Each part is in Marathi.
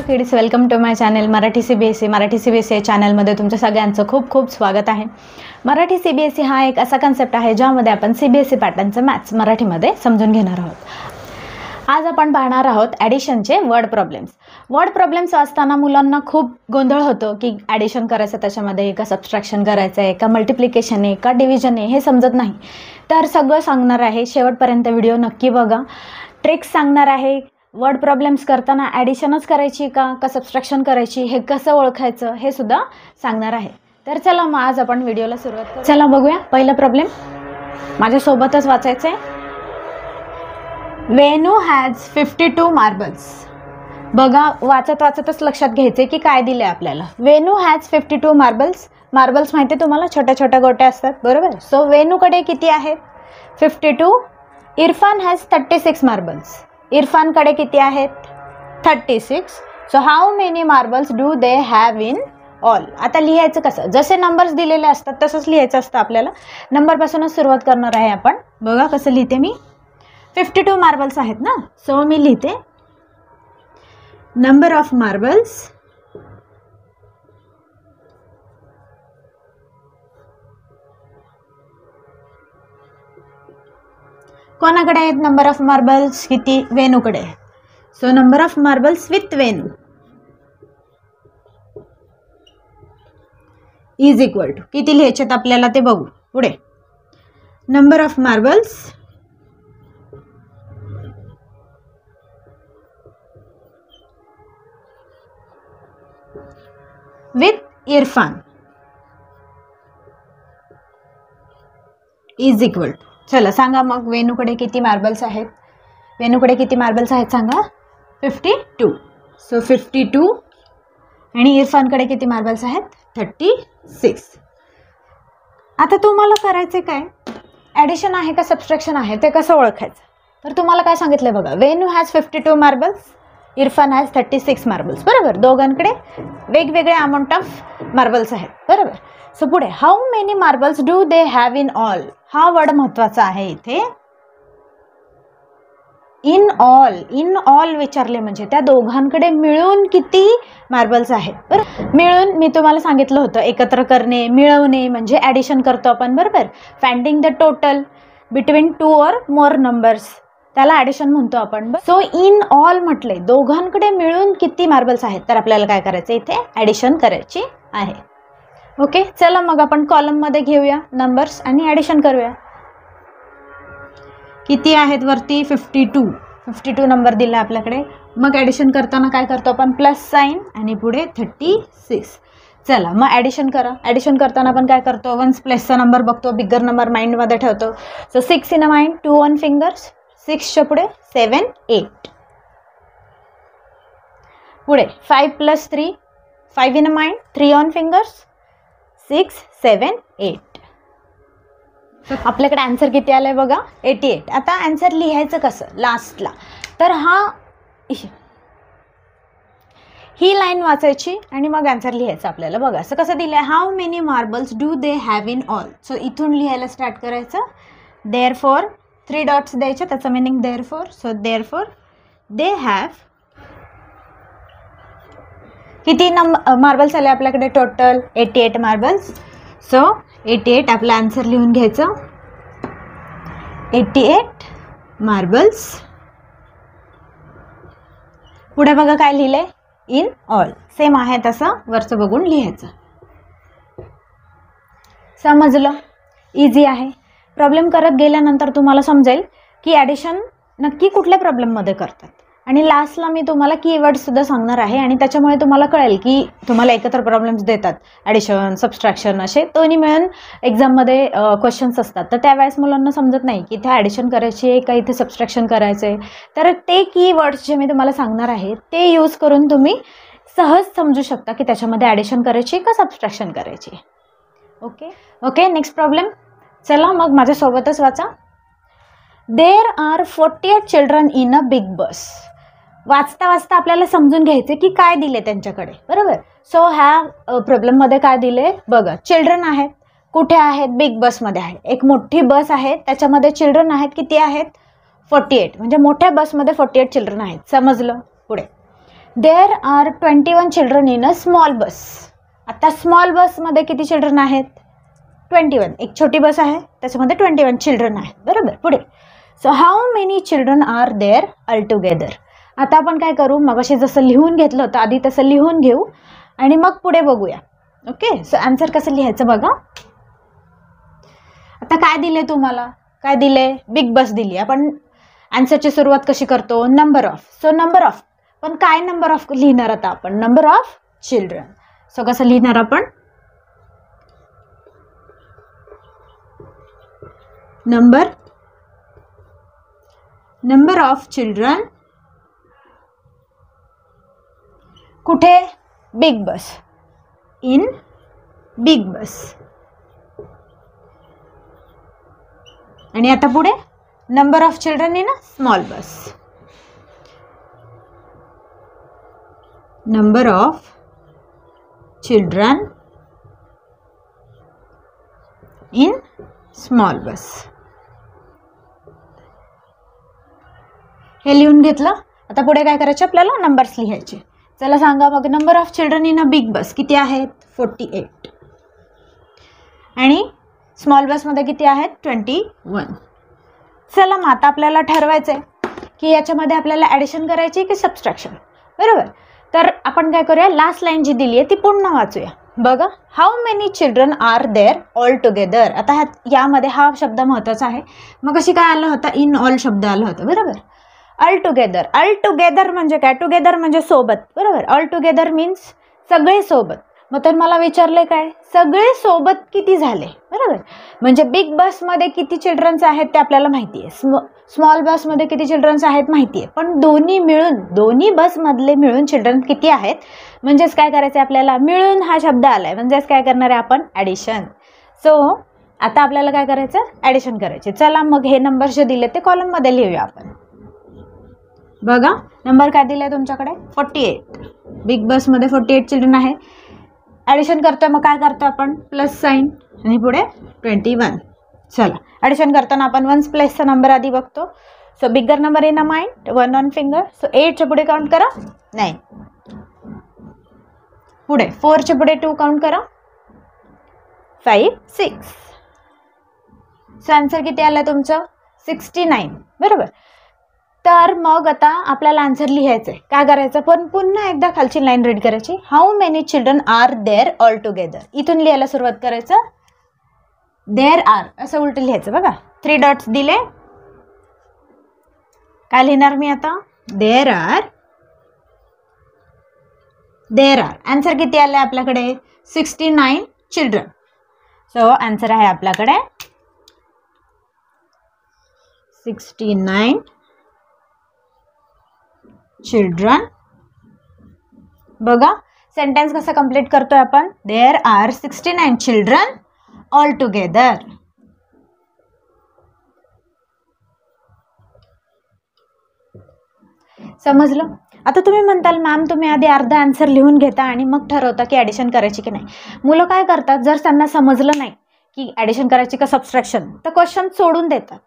Kids, welcome to my channel Marathi CBSE. Marathi CBSE चॅनलमध्ये तुमच्या सगळ्यांचं खूप खूप स्वागत आहे. मराठी CBSE हा एक असा कन्सेप्ट आहे ज्यामध्ये आपण CBSE पॅटर्नचं मॅथ्स मराठीमध्ये समजून घेणार आहोत. आज आपण पाहणार आहोत ॲडिशनचे वर्ड प्रॉब्लेम्स. वर्ड प्रॉब्लेम्स वाचताना मुलांना खूप गोंधळ होतो की ॲडिशन करायचं त्याच्यामध्ये का सबस्ट्रॅक्शन करायचं आहे का मल्टिप्लिकेशन आहे का डिव्हिजन आहे हे समजत नाही. तर सगळं सांगणार आहे. शेवटपर्यंत व्हिडिओ नक्की बघा. ट्रिक्स सांगणार आहे. वर्ड प्रॉब्लेम्स करताना ॲडिशनच करायची का सबस्ट्रॅक्शन करायची हे कसं ओळखायचं हे सुद्धा सांगणार आहे. तर चला मग आज आपण व्हिडिओला सुरुवात करू. चला बघूया पहिला प्रॉब्लेम. माझ्यासोबतच वाचायचं आहे. Venu has 52 marbles. बघा, वाचतच लक्षात घ्यायचे की काय दिलं आहे आपल्याला. Venu has 52 marbles. मार्बल्स माहिती आहे तुम्हाला, छोट्या छोट्या गोट्या असतात, बरोबर. सो वेनूकडे किती आहेत? 52. Irfan has 36 marbles. इरफानकडे किती आहेत? 36. So how many marbles do they have in all. आता लिहायचं कसं? जसे नंबर्स दिलेले असतात तसंच लिहायचं असतं आपल्याला. नंबरपासूनच सुरुवात करणार आहे आपण. बघा कसं लिहिते मी. 52 मार्बल्स आहेत ना, सो मी लिहिते नंबर ऑफ मार्बल्स कोणाकडे आहेत? नंबर ऑफ मार्बल्स किती? वेनूकडे. So number of marbles with Venu is equal to किती लिहायचेत आपल्याला ते बघू पुढे. Number of marbles with Irfan is equal to. चला सांगा मग वेनूकडे किती मार्बल्स आहेत? वेनूकडे किती मार्बल्स आहेत सांगा? 52. सो 52. आणि इरफानकडे किती मार्बल्स आहेत? 36. आता तुम्हाला करायचे काय? ॲडिशन आहे का सबस्ट्रॅक्शन आहे ते कसं ओळखायचं? तर तुम्हाला काय सांगितलं बघा. Venu has 52 marbles, Irfan has 36 marbles, बरोबर. दोघांकडे वेगवेगळे अमाऊंट ऑफ मार्बल्स आहेत, बरोबर. सो पुढे how many marbles do they have in all. हा वर्ड महत्वाचा आहे इथे. In all. इन ऑल विचारले म्हणजे त्या दोघांकडे मिळून किती मार्बल्स आहेत, बरं. मिळून मी तुम्हाला सांगितलं होतं एकत्र करणे, मिळवणे म्हणजे ॲडिशन करतो आपण, बरोबर. फाइंडिंग द टोटल बिटवीन 2 और मोर नंबर्स, त्याला ॲडिशन म्हणतो आपण. सो इन ऑल म्हटले दोघांकडे मिळून किती मार्बल्स आहेत, तर आपल्याला काय करायचं इथे? ॲडिशन करायची आहे. ओके, चला मग आपण कॉलममध्ये घेऊया नंबर्स आणि ॲडिशन करूया. किती आहेत वरती? 52. 52 नंबर दिला आपल्याकडे. मग ॲडिशन करताना काय करतो आपण? प्लस साईन आणि पुढे 36. चला मग ॲडिशन करा. ॲडिशन करताना आपण काय करतो? वन्स प्लसचा नंबर बघतो, बिगर नंबर माइंडमध्ये ठेवतो. So 6 in a mind, 2 on fingers. 6च्या पुढे 7, 8. पुढे 5 + 3, 5 in a mind, 3 on fingers. 6, 7, 8. आपल्याकडे आन्सर किती आलं आहे बघा? 88. आता आन्सर लिहायचं कसं लास्टला? तर ही लाईन वाचायची आणि मग आन्सर लिहायचं आपल्याला. बघा असं कसं दिलं आहे. How many marbles do they have in all. So इथून लिहायला स्टार्ट करायचं. देअरफॉर 3 डॉट्स द्यायचे, त्याचं meaning therefore. So therefore they have किती मार्बल्स आले आपल्याकडे टोटल? 88 मार्बल्स. सो 88 आपला आन्सर लिहून घ्यायचं. 88 मार्बल्स. पुढे बघा काय लिहिलंय? In all. सेम आहे तसं वरचं बघून लिहायचं. समजलं? इझी आहे. प्रॉब्लेम करत गेल्यानंतर तुम्हाला समजेल की ॲडिशन नक्की कुठल्या प्रॉब्लेममध्ये करतात. आणि लास्टला मी तुम्हाला कीवर्डसुद्धा सांगणार आहे आणि त्याच्यामुळे तुम्हाला कळेल की तुम्हाला एकत्र प्रॉब्लेम्स देतात. ॲडिशन, सबस्ट्रॅक्शन असे दोन्ही मिळून एक्झाममध्ये क्वेश्चन्स असतात. तर त्यावेळेस मुलांना समजत नाही की इथे ॲडिशन करायची आहे का इथे सबस्ट्रॅक्शन करायचं आहे. तर ते कीवर्ड्स जे मी तुम्हाला सांगणार आहे ते यूज करून तुम्ही सहज समजू शकता की त्याच्यामध्ये ॲडिशन करायची का सबस्ट्रॅक्शन करायची. Okay, next problem. चला मग माझ्यासोबतच वाचा. There are 48 children in a big bus. वाचता वाचता आपल्याला समजून घ्यायचे की काय दिले त्यांच्याकडे, बरोबर. सो ह्या प्रॉब्लेममध्ये काय दिले बघा. चिल्ड्रन आहेत. कुठे आहेत? बिग बसमध्ये आहे. एक मोठी बस आहे, त्याच्यामध्ये चिल्ड्रन आहेत. किती आहेत? 48. म्हणजे मोठ्या बसमध्ये 48 चिल्ड्रन आहेत. समजलं? पुढे there are 21 children in a small bus. आता स्मॉल बसमध्ये किती चिल्ड्रन आहेत? 21. एक छोटी बस आहे त्याच्यामध्ये 21 चिल्ड्रन आहेत. बरोबर. पुढे so how many children are there all together. आता आपण काय करू, मगाशी जसं लिहून घेतलं होतं आधी तसं लिहून घेऊ आणि मग पुढे बघूया. ओके. सो आन्सर कसं लिहायचं बघा. आता काय दिले तुम्हाला? काय दिले? बिग बस दिली. आपण आन्सरची सुरुवात कशी करतो? Number of. So number of, पण काय नंबर ऑफ लिहिणार आता आपण? Number of children. सो कसं लिहिणार आपण? नंबर ऑफ चिल्ड्रन कुठे? Big bus. In big bus. आणि आता पुढे number of children in a small bus. Number of children in small bus. हे लिहून घेतलं. आता पुढे काय करायचे आपल्याला? नंबर्स लिहायचे. चला सांगा मग. Number of children in a big bus किती आहेत? 48. आणि स्मॉल बसमध्ये किती आहेत? 21. चला मग आता आपल्याला ठरवायचं आहे की याच्यामध्ये आपल्याला ॲडिशन करायची की सबस्ट्रॅक्शन. बरोबर. तर आपण काय करूया, लास्ट लाईन जी दिली आहे ती पुन्हा वाचूया. बघा, how many children are there all together. आता यामध्ये हा शब्द महत्त्वाचा आहे. मग कशी काय आलं होतं? इन ऑल शब्द आलं होतं. बरोबर. All together. ऑल टुगेदर म्हणजे काय? टुगेदर म्हणजे सोबत. बरोबर. ऑल टुगेदर मीन्स सगळे सोबत. मग तर मला विचारले काय? सगळे सोबत किती झाले? बरोबर. म्हणजे बिग बसमध्ये किती चिल्ड्रन्स आहेत ते आपल्याला माहिती आहे. स्मॉल बसमध्ये किती चिल्ड्रन्स आहेत माहिती आहे. पण दोन्ही बसमधले मिळून चिल्ड्रन किती आहेत? म्हणजेच काय करायचं आपल्याला? मिळून हा शब्द आलाय म्हणजेच काय करणार आहे आपण? ॲडिशन. सो आता आपल्याला काय करायचं? ॲडिशन करायचे. चला मग हे नंबर जे दिले ते कॉलममध्ये लिहूया आपण. बघा, नंबर काय दिला आहे तुमच्याकडे? 48. बिग बसमध्ये 48 चिल्ड्रन आहे. ॲडिशन करतोय मग काय करतो आपण? प्लस साईन आणि पुढे 21. चला ॲडिशन करताना आपण वन्स प्लेसचा नंबर आधी बघतो. So bigger number in a mind, 1 on finger. So 8च्या पुढे काउंट करा 9. पुढे 4च्या पुढे 2 काउंट करा 5, 6. सो आन्सर किती आलं तुमचं? 69. बरोबर. तर मग आता आपल्याला आन्सर लिहायचं आहे. काय करायचं? पण पुन्हा एकदा खालची लाईन रीड करायची. How many children are there all together. इथून लिहायला सुरुवात करायचं. देअर आर असं उलट लिहायचं. बघा 3 डॉट्स दिले. काय लिहिणार मी आता? There R. आन्सर किती आलं आपल्याकडे? 69 चिल्ड्रन. सो आन्सर आहे आपल्याकडे 69 चिल्ड्रन. बघा सेंटेन्स कसं कंप्लीट करतोय आपण? There are 69 children all together. समजलं? आता तुम्ही म्हणताल मॅम तुम्ही आधी अर्धा आन्सर लिहून घेता आणि मग ठरवता की ॲडिशन करायची की नाही. मुलं काय करतात, जर त्यांना समजलं नाही की ॲडिशन करायची का सबस्ट्रॅक्शन तर क्वेश्चन सोडून देतात.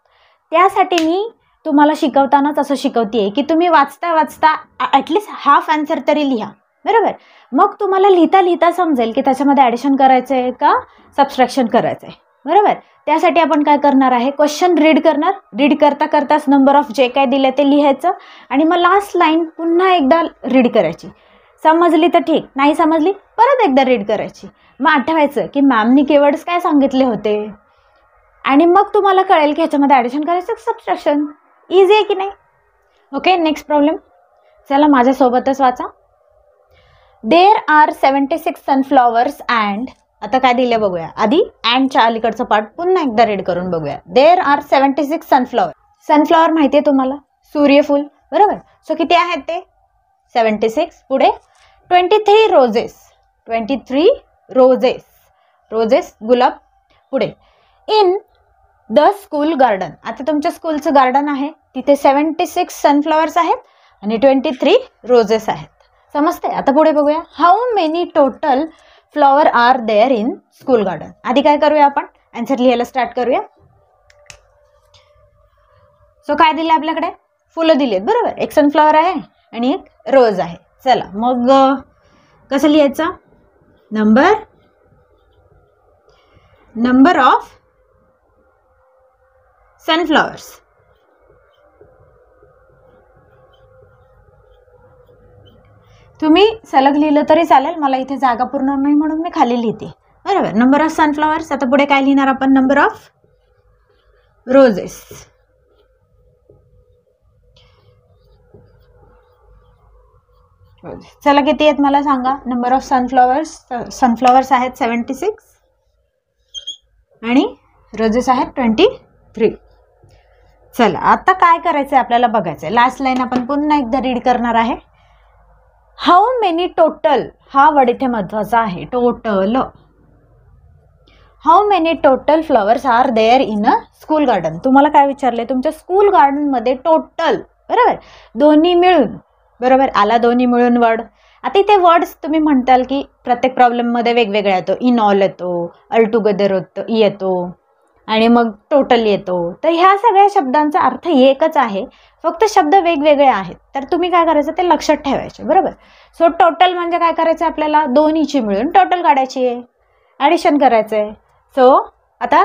त्यासाठी मी तुम्हाला शिकवतानाच असं शिकवते की तुम्ही वाचता ॲटलिस्ट हाफ आन्सर तरी लिहा. बरोबर. मग तुम्हाला लिहिता समजेल की त्याच्यामध्ये ॲडिशन करायचं आहे का सबस्ट्रॅक्शन करायचं आहे. बरोबर. त्यासाठी आपण काय करणार आहे? क्वेश्चन रीड करणार. रीड करताच नंबर ऑफ जे काय दिलं ते लिहायचं आणि मग लास्ट लाईन पुन्हा एकदा रीड करायची. समजली तर ठीक, नाही समजली परत एकदा रीड करायची. मग आठवायचं की मॅमनी कीवर्ड्स काय सांगितले होते आणि मग तुम्हाला कळेल की ह्याच्यामध्ये ॲडिशन करायचं सबस्ट्रॅक्शन. इझी आहे की नाही? ओके. Next problem. चला माझ्यासोबतच वाचा. There are 76 sunflowers and. आता काय दिले बघूया. आधी अँडच्या अलीकडचं पार्ट पुन्हा एकदा रीड करून बघूया. There are 76 sunflower. सनफ्लॉवर माहिती आहे तुम्हाला? सूर्यफूल. बरोबर. सो किती आहेत ते? 76. पुढे 23 रोजेस. 23 रोजेस गुलाब. पुढे इन द स्कूल गार्डन. आता तुमच्या स्कूलचं गार्डन आहे तिथे 76 सनफ्लॉवर्स आहेत आणि 23 रोजेस आहेत. समजते? आता पुढे बघूया. How many total flower are there in school garden. आधी काय करूया आपण? आन्सर लिहायला स्टार्ट करूया. सो काय दिले आपल्याकडे? फुलं दिली आहेत. बरोबर. एक सनफ्लॉवर आहे आणि एक रोज आहे. चला मग कसं लिहायचं? Number of sunflowers. तुम्ही सलग लिहिलं तरी चालेल, मला इथे जागा पूर्ण नाही म्हणून मी खाली लिहिते. बरोबर, नंबर ऑफ सनफ्लॉवर्स. आता पुढे काय लिहिणार आपण? Number of roses. चला किती आहेत मला सांगा? नंबर ऑफ सनफ्लॉवर्स आहेत 76 आणि रोजेस आहेत 23. चला आता काय करायचं आपल्याला बघायचं. लास्ट लाईन आपण पुन्हा एकदा रीड करणार आहे. हाऊ मेनी टोटल, हा वर्ड इथे महत्वाचा आहे. Total. How many total flowers are there in a school garden. तुम्हाला काय विचारले? तुमच्या स्कूल गार्डनमध्ये टोटल, बरोबर, दोन्ही मिळून, बरोबर, आला दोन्ही मिळून वर्ड. आता इथे वर्ड्स तुम्ही म्हणताल की प्रत्येक प्रॉब्लेममध्ये वेगवेगळा येतो. इन ऑल येतो, ऑल टुगेदर येतो आणि मग टोटल येतो. तर ह्या सगळ्या शब्दांचा अर्थ एकच आहे, फक्त शब्द वेगवेगळे आहेत. तर तुम्ही काय करायचं ते लक्षात ठेवायचे, बरोबर. सो टोटल म्हणजे काय करायचं आपल्याला? दोन्हीची मिळून टोटल काढायची आहे, ॲडिशन करायचं आहे. सो आता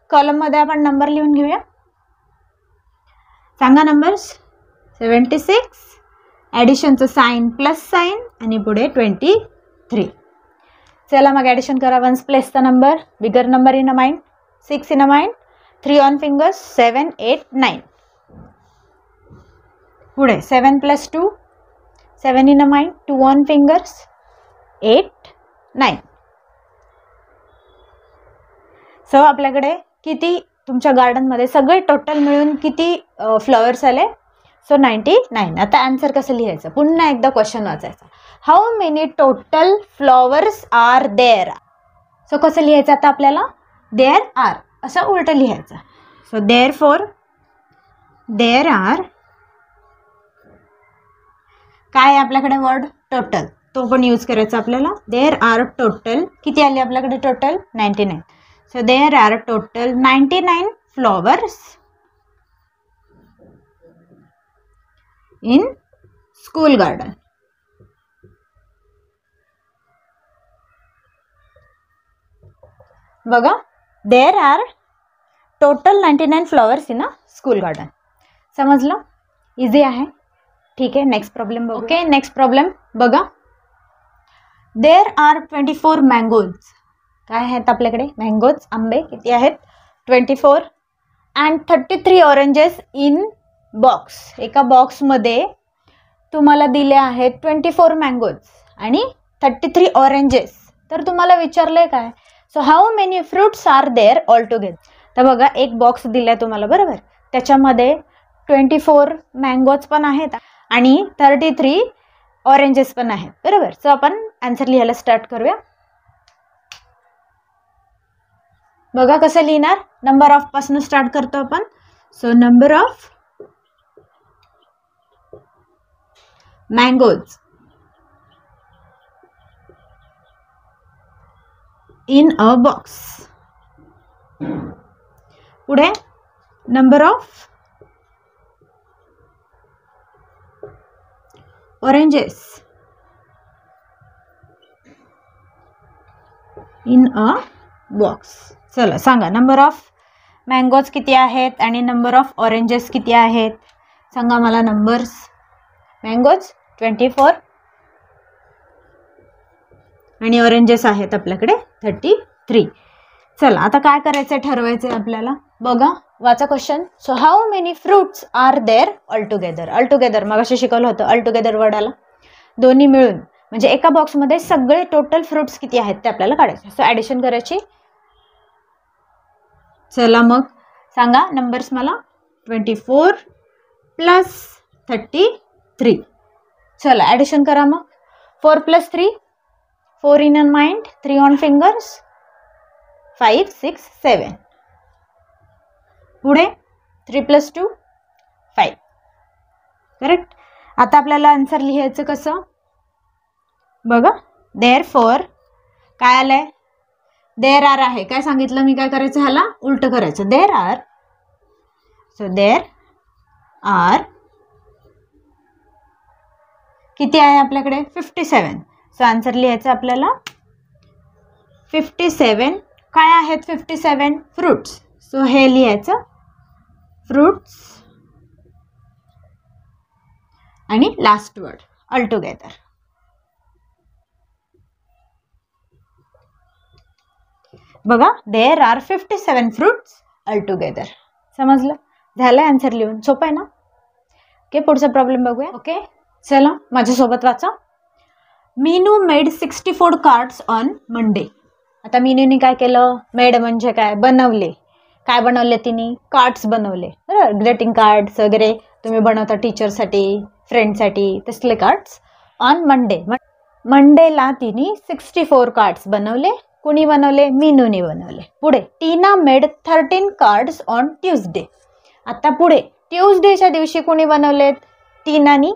कॉलममध्ये आपण नंबर लिहून घेऊया. सांगा नंबर्स. 76, ॲडिशनचं साईन प्लस साईन आणि पुढे 23. चला मग ॲडिशन करा. Ones place the number, bigger number in a mind. 6 in a mind, 3 on fingers, 7, 8, 9. पुढे 7 plus 2, 7 in a mind, 2 on fingers, 8, 9. So आपल्याकडे किती तुमच्या गार्डनमध्ये सगळे टोटल मिळून किती फ्लॉवर्स आले? सो 99. आता आन्सर कसं लिहायचं? पुन्हा एकदा क्वेश्चन वाचायचा. How many total flowers are there. So कसं लिहायचं आता आपल्याला? देअर आर असं उलट लिहायचं. So there four there are, काय आपल्याकडे वर्ड? टोटल. तो पण यूज करायचा आपल्याला. देअर आर टोटल किती आले आपल्याकडे? Total 99. So there are total 99 flowers in school garden. बघा, there are total 99 flowers in a school garden. समजलं? इझी आहे. ठीक आहे, नेक्स्ट प्रॉब्लेम बघू. ओके, नेक्स्ट प्रॉब्लेम बघा. There are 24 mangoes. काय आहेत आपल्याकडे? मँगोज, आंबे किती आहेत? 24. And 33 oranges in box. एका बॉक्समध्ये तुम्हाला दिले आहेत 24 मँगोज आणि 33 ऑरेंजेस. तर तुम्हाला विचारलंय काय? So how many fruits are there all together. तर बघा, एक बॉक्स दिलाय तुम्हाला, बरोबर. त्याच्यामध्ये 24 मँगोज पण आहेत आणि 33 ऑरेंजेस पण आहेत, बरोबर. सो आपण आन्सर लिहायला स्टार्ट करूया. बघा कसं लिहिणार? नंबर ऑफ पासून स्टार्ट करतो आपण. So number of mangoes in a box. पुढे number of oranges in a box. चला सांगा, नंबर ऑफ मँगोज किती आहेत आणि नंबर ऑफ ऑरेंजेस किती आहेत? सांगा मला नंबर्स. मँगोज 24 आणि ऑरेंजेस आहेत आपल्याकडे 33. चला आता काय करायचं ठरवायचं आहे आपल्याला. बघा, वाचा question. So how many fruits are there all together. All together मग असे शिकवलं होतं. ऑल टुगेदर वर्ड आला, दोन्ही मिळून, म्हणजे एका बॉक्समध्ये सगळे टोटल फ्रूट्स किती आहेत ते आपल्याला काढायचे. सो ॲडिशन करायची. चला मग सांगा नंबर्स मला. 24 प्लस 33. चला ॲडिशन करा मग. 4 plus 3, 4 in a mind, 3 on fingers, 5, 6, 7. पुढे 3 plus 2, 5. करेक्ट. आता आपल्याला आन्सर लिहायचं कसं? बघा, देअर फोर काय आलंय? देअर आर आहे. काय सांगितलं मी? काय करायचं? ह्याला उलट करायचं. There are. So there are किती आहे आपल्याकडे 57. सो आन्सर लिहायचं आपल्याला 57. काय आहेत 57? फ्रूट्स. सो हे लिहायचं फ्रूट्स आणि लास्ट वर्ड ऑल टुगेदर. बघा there are 57 fruits all together. समजलं? झालं आन्सर लिहून. सोपं आहे ना? ओके, पुढचा प्रॉब्लेम बघूया. ओके, चला माझ्यासोबत वाचा. Meenu made 64 cards on Monday. आता मीनूने काय केलं? मेड म्हणजे काय? बनवले. काय बनवले तिने? कार्ड्स बनवले. बरोबर, ग्रीटिंग कार्ड्स वगैरे तुम्ही बनवता टीचरसाठी, फ्रेंडसाठी, तसले कार्ड्स. ऑन मंडे, मंडेला तिने 64 कार्ड्स बनवले. कुणी बनवले? मीनूने बनवले. पुढे टीना मेड 13 कार्ड्स ऑन ट्यूजडे. आता पुढे ट्यूजडेच्या दिवशी कुणी बनवलेत? टीनानी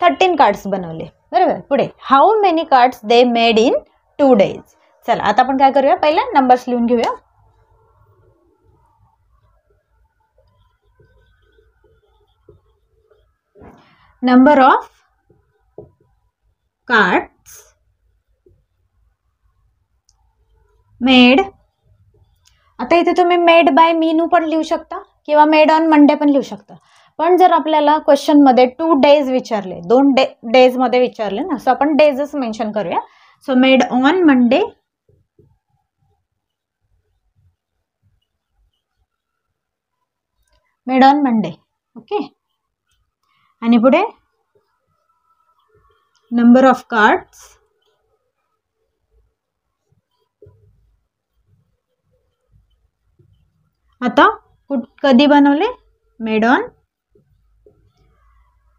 13 कार्ड्स बनवले. बरोबर. पुढे how many cards they made in 2 days. चला आता आपण काय करूया? पहिला नंबर्स लिहून घेऊया. Number of cards made. आता इथे तुम्ही मेड बाय मीनू पण लिहू शकता किंवा मेड ऑन मंडे पण लिहू शकता. पण जर आपल्याला क्वेश्चन मध्ये 2 days विचारले, 2 days मध्ये विचारले ना, सो आपण डेजच मेन्शन करूया. So made on Monday, made on Monday. Okay, आणि पुढे नंबर ऑफ कार्ड्स आता कधी बनवले? Made on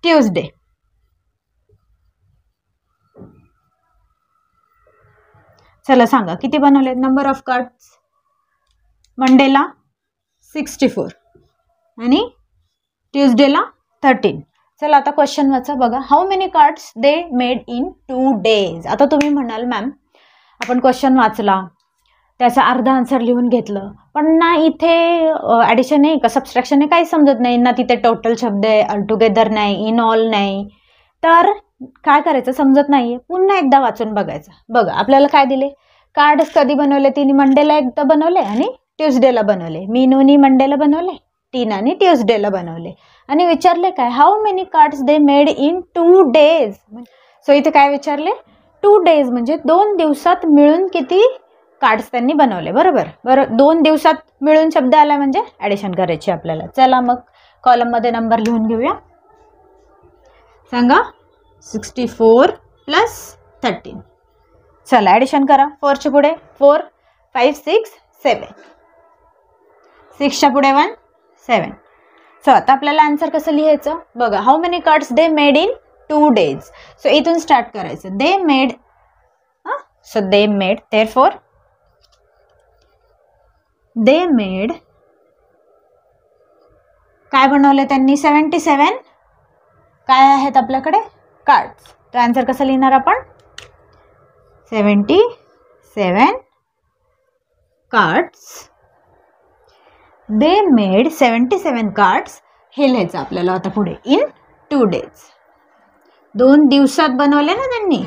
Tuesday. चला सांगा किती बनवले? नंबर ऑफ कार्ड्स मंडेला 64 आणि ट्यूजडेला 13. चला आता क्वेश्चन वाचा. बघा, how many cards they made in 2 days. आता तुम्ही म्हणाल मॅम आपण क्वेश्चन वाचला, त्याचा अर्धा आन्सर लिहून घेतलं, पण ना इथे ॲडिशन आहे का सबस्ट्रॅक्शन आहे काही समजत नाही ना, तिथे टोटल शब्द आहे, ऑल टुगेदर नाही, इन ऑल नाही, तर काय करायचं समजत नाहीये, पुन्हा एकदा वाचून बघायचं. बघा आपल्याला काय दिले? कार्ड्स कधी बनवले? तिने मंडेला एकदा बनवले आणि ट्यूजडेला बनवले. मीनूनी मंडेला बनवले, टीनाने ट्यूजडेला बनवले. आणि विचारले काय? How many cards they made in 2 days. So इथे काय विचारले? 2 days म्हणजे 2 दिवसात मिळून किती कार्ड्स त्यांनी बनवले. बरोबर. 2 दिवसात मिळून शब्द आला म्हणजे ॲडिशन करायची आपल्याला. चला मग कॉलममध्ये नंबर लिहून घेऊया. सांगा 64 प्लस 13. चला ॲडिशन करा. 4च्या पुढे 4, 5, 6, 7. 6च्या पुढे 1, 7. सो आता आपल्याला आन्सर कसं लिहायचं? बघा, how many cards they made in 2 days. So इथून स्टार्ट करायचं. They made, so they made, therefore they made, काय बनवले त्यांनी? 77 काय आहेत आपल्याकडे? कार्ड्स. तर आन्सर कसं लिहिणार आपण? 77 कार्ड्स दे मेड 77 कार्ड्स. हे लिहायचं आपल्याला आता पुढे. In 2 days. 2 दिवसात बनवले ना त्यांनी.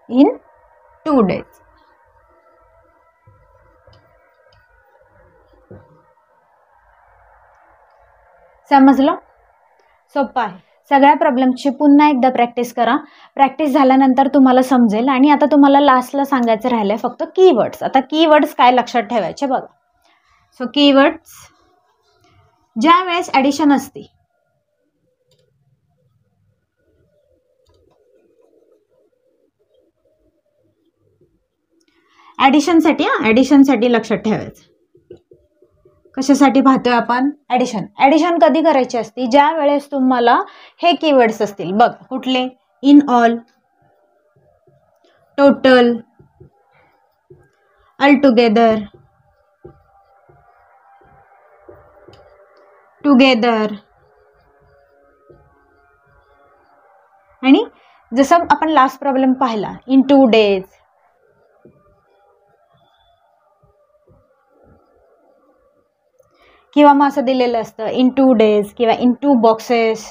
In 2 days. समजलं? सोपं आहे. सगळ्या प्रॉब्लेमची पुन्हा एकदा प्रॅक्टिस करा. प्रॅक्टिस झाल्यानंतर तुम्हाला समजेल. आणि आता तुम्हाला लास्टला सांगायचं राहिलंय फक्त कीवर्ड्स. आता कीवर्ड्स काय लक्षात ठेवायचे बघा. सो कीवर्ड्स, ज्या वेळेस ॲडिशन असते, ॲडिशनसाठी लक्षात ठेवायचं. कशासाठी पाहतोय आपण? ॲडिशन. ॲडिशन कधी करायची असते? ज्या वेळेस तुम्हाला हे कीवर्ड्स असतील. बघ कुठले? In all, total, all together, together. आणि जसं आपण लास्ट प्रॉब्लेम पाहिला, इन 2 days. किंवा मग असं दिलेलं असतं इन 2 days किंवा इन 2 boxes.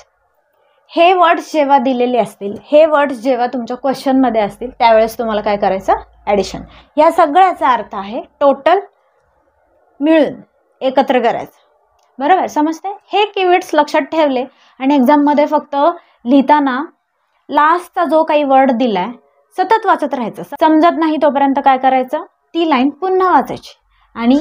हे वर्ड्स जेव्हा दिलेले असतील, हे वर्ड्स जेव्हा तुमच्या क्वेश्चनमध्ये असतील, त्यावेळेस तुम्हाला काय करायचं, ॲडिशन. या सगळ्याचा अर्थ आहे टोटल मिळून एकत्र करायचं. बरोबर, समजते? हे कीवर्ड्स लक्षात ठेवले आणि एक्झाममध्ये फक्त लिहिताना लास्टचा जो काही वर्ड दिला आहे सतत वाचत राहायचं. समजत नाही तोपर्यंत काय करायचं, ती लाईन पुन्हा वाचायची आणि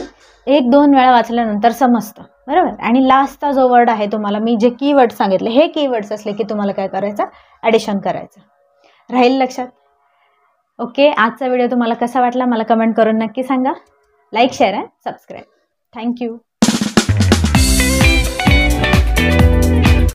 1-2 वेळा वाचल्यानंतर समजतं. बरोबर. आणि लास्टचा जो वर्ड आहे तुम्हाला मी जे कीवर्ड सांगितले, हे कीवर्ड्स असले की तुम्हाला काय करायचं, ॲडिशन करायचं. राहील लक्षात? ओके. आजचा व्हिडिओ तुम्हाला कसा वाटला मला कमेंट करून नक्की सांगा. Like, share and subscribe. Thank you.